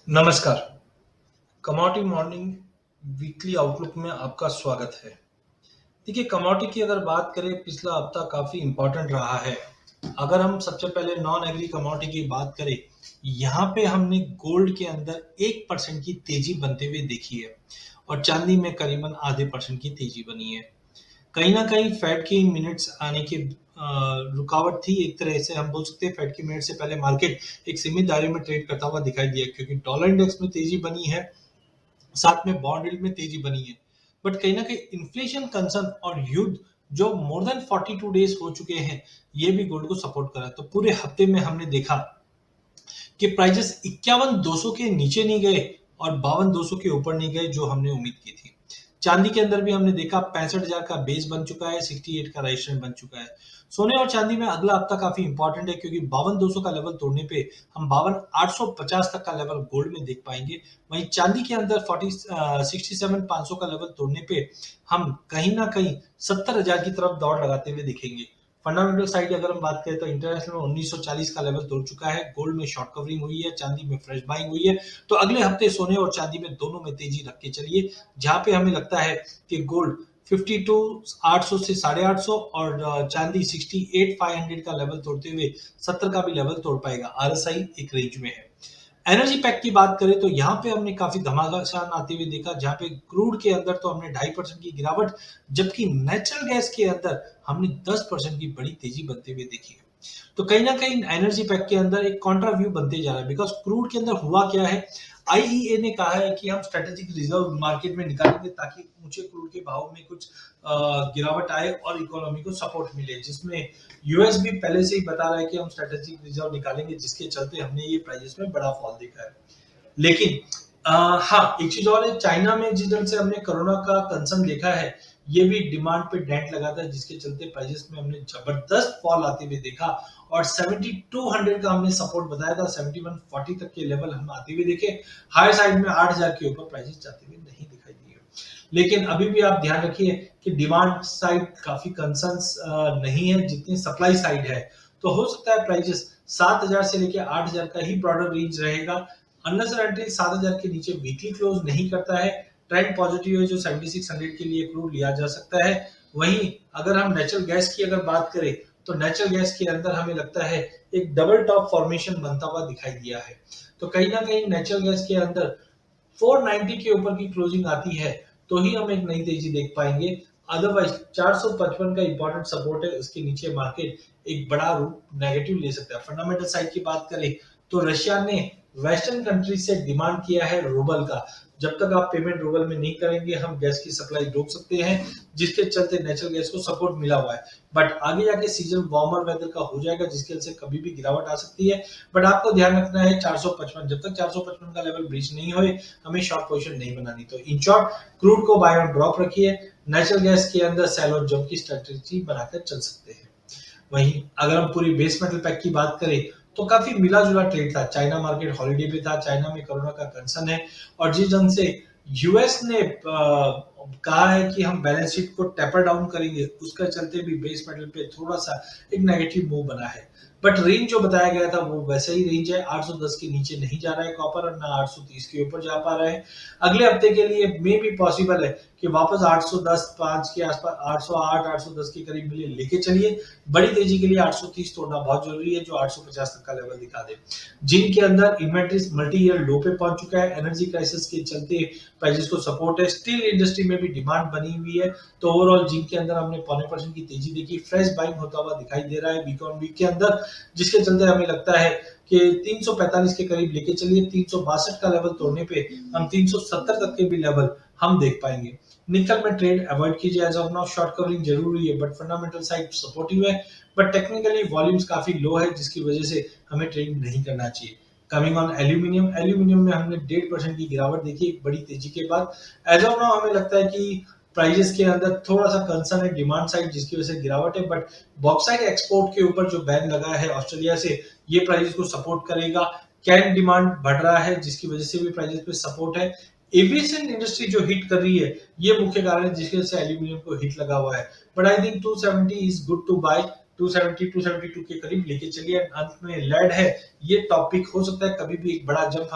नमस्कार। Commodity morning weekly outlook में आपका स्वागत है। देखिए, कमोडिटी की अगर बात करें, पिछला हफ्ता काफ़ी इम्पोर्टेंट रहा है। अगर हम सबसे पहले नॉन एग्री कमोडिटी की बात करें, यहाँ पे हमने गोल्ड के अंदर 1% की तेज़ी बनते हुए देखी है और चांदी में करीबन आधे परसेंट की तेज़ी बनी है। कहीं न कहीं फेड की मिनट्स आने की रुकावट थी। एक तरह से हम बोल सकते हैं फेड की मिनट से पहले मार्केट एक सीमित दायरे में ट्रेड करता हुआ दिखाई दिया, क्योंकि डॉलर इंडेक्स में तेज़ी बनी है, साथ में बॉन्ड यील्ड में तेज़ी बनी है। बट कहीं न कहीं इन्फ्लेशन कंसर्न और युद्ध जो मोर देन 42 डेज़ हो चुके हैं, ये भी गोल्ड को सपोर्ट करा। तो पूरे हफ्ते में हमने देखा कि प्राइसेस 51,200 के नीचे नहीं गए और 52,200 के ऊपर नहीं गए, जो हमने उम्मीद की थी। चांदी के अंदर भी हमने देखा 65,000 का बेस बन चुका है, 68 का रेजिस्टेंस बन चुका है। सोने और चांदी में अगला हफ्ता काफी इंपॉर्टेंट है, क्योंकि 52,200 का लेवल तोड़ने पे हम 52,850 तक का लेवल गोल्ड में देख पाएंगे। वहीं चांदी के अंदर 67,500 का लेवल तोड़ने पे हम कहीं ना कहीं 70,000 की तरफ दौड़ लगाते हुए दिखेंगे। फंडामेंटल साइड की अगर हम बात करें तो इंटरनेशनल में 1940 का लेवल तोड़ चुका है, गोल्ड में शॉर्ट कवरिंग हुई है, चांदी में फ्रेश बाइंग हुई है। तो अगले हफ्ते सोने और चांदी में दोनों में तेजी रख के चलिए, जहां पे हमें लगता है कि गोल्ड 52,800 से 850 और चांदी 68,500 का लेवल तोड़ते हुए 70 का भी लेवल तोड़ पाएगा। आरएसआई एक रेंज में है। एनर्जी पैक की बात करें तो यहाँ पे हमने काफी धमाकेदार आते हुए देखा, जहाँ पे क्रूड के अंदर तो हमने 2.5% की गिरावट, जबकि नेचुरल गैस के अंदर हमने 10% की बड़ी तेजी बनते हुए देखी है। तो कहीं ना कहीं एनर्जी पैक के अंदर एक कॉन्ट्रा व्यू बनते जा रहा है, बिकॉज क्रूड के अंदर हुआ क्या है, आईईए ने कहा है कि हम स्ट्रेटेजिक रिजर्व मार्केट में निकालेंगे ताकि ऊंचे क्रूड के भाव में कुछ गिरावट आए और इकोनॉमी को सपोर्ट मिले, जिसमें यूएस भी पहले से ही बता रहा है कि हम स्ट्रेटेजिक रिजर्व निकालेंगे, जिसके चलते हमने ये प्राइसेस में बड़ा फॉल देखा है। लेकिन हाँ, एक चीज और है, चाइना में जिस ढंग से हमने कोरोना का कंसर्न देखा है, ये भी डिमांड पे डेंट लगाता है, जिसके चलते प्राइसेस में हमने जबरदस्त फॉल आते हुए देखा और 7200 का हमने सपोर्ट बताया था, 7140 तक के लेवल हम आते हुए देखे। हायर साइड में 8000 के ऊपर प्राइसेस जाते हुए नहीं दिखाई दिए। लेकिन अभी भी आप ध्यान रखिए कि डिमांड साइड काफी कंसर्न्स नहीं है जितनी सप्लाई साइड है। तो हो सकता है प्राइसेस 7000 से लेकर 8000 का ही ब्रॉडर रेंज रहेगा, अनलेस एंड अनटिल 7000 के नीचे वीकली क्लोज नहीं करता है। ट्रेंड पॉजिटिव है, जो 7600 के लिए क्रूड लिया जा सकता है। वहीं अगर हम नेचुरल गैस की अगर बात करें, तो नेचुरल गैस के अंदर हमें लगता है एक डबल टॉप फॉर्मेशन बनता हुआ दिखाई दिया है। तो कहीं ना कहीं नेचुरल गैस के अंदर 490 के ऊपर की क्लोजिंग आती है तो ही हम एक नई तेजी देख पाएंगे। अदरवाइज 455 का इंपॉर्टेंट सपोर्ट है, उसके नीचे मार्केट एक बड़ा रूप नेगेटिव ले सकता है। फंडामेंटल साइड की बात करें तो रशिया ने वेस्टर्न कंट्री से डिमांड किया है रूबल का, जब तक आप पेमेंट रूबल में नहीं करेंगे हम गैस की सप्लाई रोक सकते हैं, जिसके चलते नेचुरल गैस को सपोर्ट मिला हुआ है। बट आगे जाके सीजन वार्मर वेदर का हो जाएगा, जिसके वजह से कभी भी गिरावट आ सकती है। बट आपको ध्यान रखना है 455, जब तक 455 का लेवल ब्रीच नहीं होए हमें शॉर्ट पोजीशन नहीं बनानी। तो इन शॉर्ट क्रूड को बाय ऑन ड्रॉप रखिए, नेचुरल गैस के अंदर सेल और जंप की स्ट्रेटेजी बनाकर चल सकते हैं। वहीं अगर हम पूरी बेस मेटल पैक की बात करें तो काफी मिला जुला ट्रेड था। चाइना मार्केट हॉलिडे पे था, चाइना में कोरोना का कंसर्न है और जिस ढंग से यूएस ने कहा है कि हम बैलेंस शीट को टेपर डाउन करेंगे, उसका चलते भी बेस मेटल पे थोड़ा सा एक नेगेटिव मूव बना है। बट रेंज जो बताया गया था वो वैसा ही रेंज है, 810 के नीचे नहीं जा रहा है कॉपर और ना 830 के ऊपर जा पा रहा है। अगले हफ्ते के लिए मे भी पॉसिबल है कि वापस 810 5 के आसपास 808 810 के करीब मिले लेके चलिए। बड़ी तेजी के लिए 830 तोड़ना बहुत जरूरी है, जो 850 तक का लेवल दिखा दे। जिन के अंदर इन्वेंट्री मल्टी ईयर लो पे पहुंच चुका है, एनर्जी क्राइसिस के चलते प्राइसेस को सपोर्ट है। स्टील इंडस्ट्री में भी डिमांड बनी हुई है, तो ओवरऑल जिन के अंदर हमने 0.5% की तेजी देखी, फ्रेश बाइंग होता हुआ दिखाई दे रहा है वीक ऑन वीक के अंदर, जिसके चलते हमें लगता है कि 345 के करीब लेके चलिए। 362 का लेवल तोड़ने पे हम 370 तक के भी लेवल हम देख पाएंगे। निकल में ट्रेड अवॉइड कीजिए as of now, short covering जरूरी है बट फंडामेंटल साइड सपोर्टिव है, बट टेक्निकली वॉल्यूम्स काफी लो है, जिसकी वजह से हमें ट्रेड नहीं करना चाहिए। कमिंग ऑन एल्यूमिनियम, एल्यूमिनियम में हमने 1.5% की गिरावट देखी एक बड़ी तेजी के बाद। एज ऑफ नाउ हमें लगता है कि प्राइजेस के अंदर थोड़ा सा कंसर्न है डिमांड साइड, जिसकी वजह से गिरावट है। बट बॉक्साइट एक्सपोर्ट के ऊपर जो बैन लगा है ऑस्ट्रेलिया से, ये प्राइस को सपोर्ट करेगा। कैन डिमांड बढ़ रहा है, जिसकी वजह से भी प्राइसेस पे सपोर्ट है। एविएशन इंडस्ट्री जो हिट कर रही है, ये मुख्य कारण है जिसकी वजह से एल्यूमिनियम को हिट लगा हुआ है। But I think 270 is good to buy, 270 272 के करीब लेके चलिए। अंत में लेड है, ये टॉपिक हो सकता है कभी भी एक बड़ा जंप